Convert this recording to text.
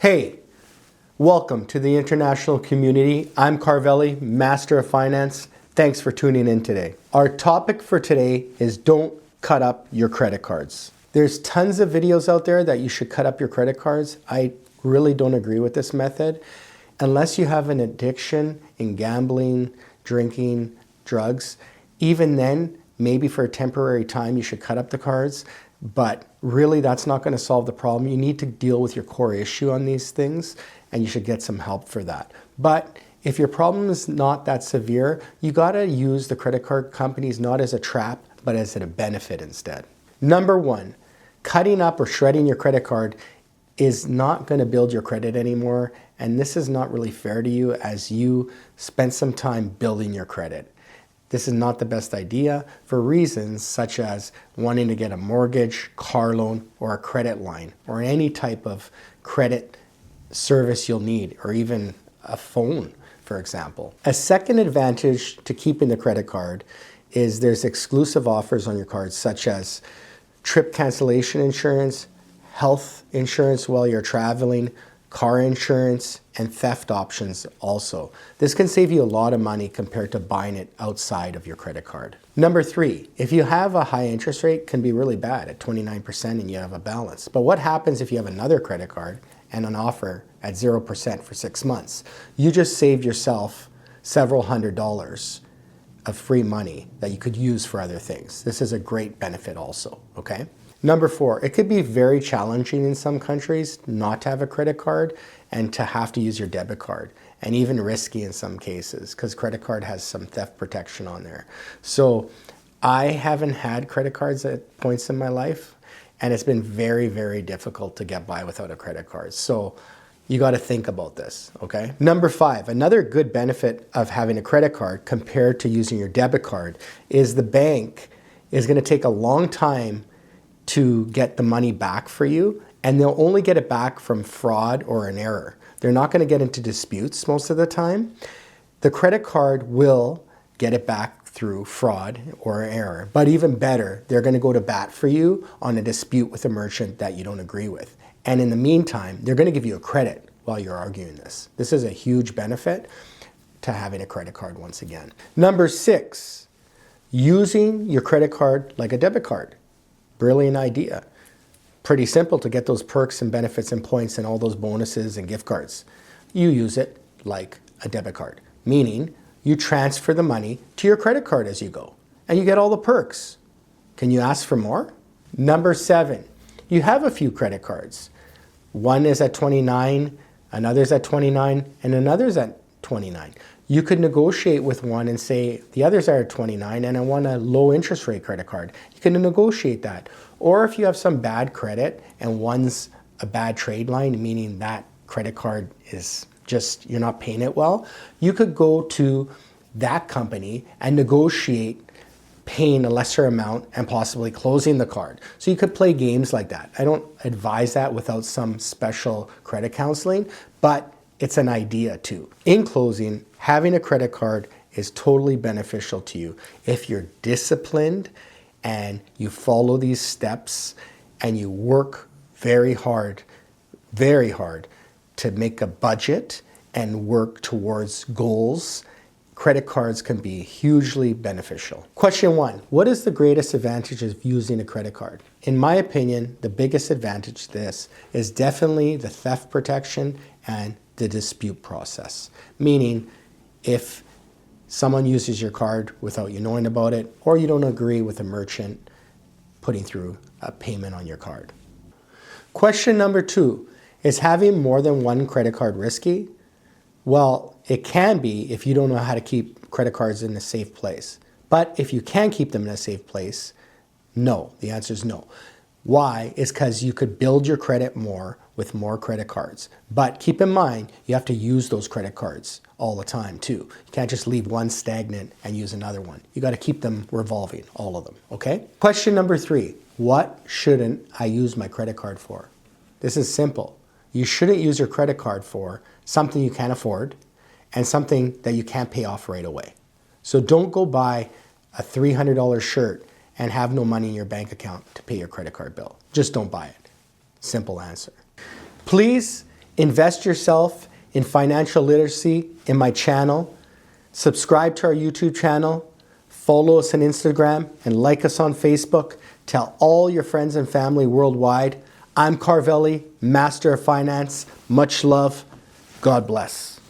Hey, welcome to the international community. I'm Carvelli, Master of Finance. Thanks for tuning in today. Our topic for today is don't cut up your credit cards. There's tons of videos out there that you should cut up your credit cards. I really don't agree with this method. Unless you have an addiction in gambling, drinking, drugs, even then, maybe for a temporary time, you should cut up the cards. But really, that's not going to solve the problem. You need to deal with your core issue on these things, and you should get some help for that. But if your problem is not that severe, you got to use the credit card companies not as a trap, but as a benefit instead. Number one, cutting up or shredding your credit card is not going to build your credit anymore, and this is not really fair to you as you spent some time building your credit. This is not the best idea for reasons such as wanting to get a mortgage, car loan, or a credit line, or any type of credit service you'll need, or even a phone, for example. A second advantage to keeping the credit card is there's exclusive offers on your cards such as trip cancellation insurance, health insurance while you're traveling, car insurance, and theft options also. This can save you a lot of money compared to buying it outside of your credit card. Number three, if you have a high interest rate, it can be really bad at 29% and you have a balance. But what happens if you have another credit card and an offer at 0% for 6 months? You just saved yourself several $100s of free money that you could use for other things. This is a great benefit also, okay? Number four, it could be very challenging in some countries not to have a credit card and to have to use your debit card, and even risky in some cases because credit card has some theft protection on there. So I haven't had credit cards at points in my life, and it's been very, very difficult to get by without a credit card. So you got to think about this, okay? Number five, another good benefit of having a credit card compared to using your debit card is the bank is going to take a long time to get the money back for you, and they'll only get it back from fraud or an error. They're not going to get into disputes most of the time. The credit card will get it back through fraud or error, but even better, they're going to go to bat for you on a dispute with a merchant that you don't agree with. And in the meantime, they're going to give you a credit while you're arguing this. This is a huge benefit to having a credit card once again. Number six, using your credit card like a debit card. Brilliant idea. Pretty simple to get those perks and benefits and points and all those bonuses and gift cards. You use it like a debit card, meaning you transfer the money to your credit card as you go, and you get all the perks. Can you ask for more? Number seven, you have a few credit cards. One is at 29, another's at 29, and another's at 29. You could negotiate with one and say, the others are at 29 and I want a low interest rate credit card. You can negotiate that. Or if you have some bad credit and one's a bad trade line, meaning that credit card is just, you're not paying it well, you could go to that company and negotiate paying a lesser amount and possibly closing the card. So you could play games like that. I don't advise that without some special credit counseling, but it's an idea too. In closing, having a credit card is totally beneficial to you if you're disciplined and you follow these steps and you work very hard to make a budget and work towards goals. Credit cards can be hugely beneficial. Question one, what is the greatest advantage of using a credit card? In my opinion, the biggest advantage to this is definitely the theft protection and the dispute process. Meaning, if someone uses your card without you knowing about it, or you don't agree with a merchant putting through a payment on your card. Question number two, is having more than one credit card risky? Well, it can be if you don't know how to keep credit cards in a safe place. But if you can keep them in a safe place, no. The answer is no. Why? It's because you could build your credit more with more credit cards. But keep in mind, you have to use those credit cards all the time too. You can't just leave one stagnant and use another one. You got to keep them revolving, all of them, okay? Question number three, what shouldn't I use my credit card for? This is simple. You shouldn't use your credit card for something you can't afford and something that you can't pay off right away. So don't go buy a $300 shirt and have no money in your bank account to pay your credit card bill. Just don't buy it. Simple answer. Please, Invest yourself in financial literacy in my channel. Subscribe to our YouTube channel. Follow us on Instagram and like us on Facebook. Tell all your friends and family worldwide. I'm Carvelli, Master of Finance. Much love. God bless.